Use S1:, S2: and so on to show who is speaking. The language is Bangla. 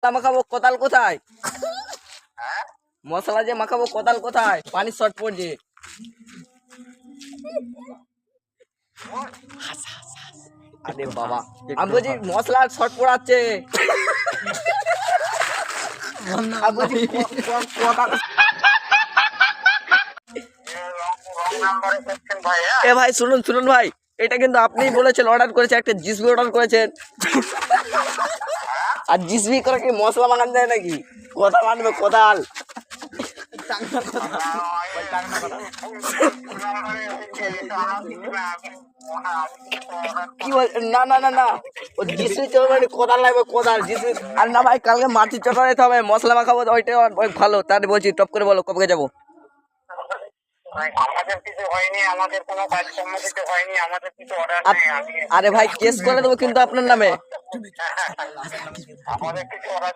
S1: মাখাবো কোদাল কোথায়? মশলা যে মাখাবো কোদাল কোথায়? পানির শর্ট পড়ছে। আরে বাবা, আমি বলছি মশলার শর্ট পড়াচ্ছে। আমি বলছি কোদাল। এ ভাই শুনুন শুনুন ভাই, এটা কিন্তু আপনিই বলেছেন, অর্ডার করেছে একটা জিসবি অর্ডার করেছেন। আর জিসবি করে কি মশলা বানান যায় নাকি? কোদাল আনবে কোদাল। কি বল? না না না না, ও জিসবি চলবে না, কোদাল লাগবে কোদাল জিসবি। আর না ভাই, কালকে মাটির চটা যেতে হবে, মশলা মাখাবো, ওইটা ভালো। তার বলছি টপ করে বলো কবে যাবো?
S2: আমাদের কিছু হয়নি, আমাদের কোনো কাজকর্ম কিছু হয়নি, আমাদের কিছু অর্ডার নেই।
S1: আরে ভাই কেস করে দেবো কিন্তু আপনার নামে।
S2: আমাদের কিছু অর্ডার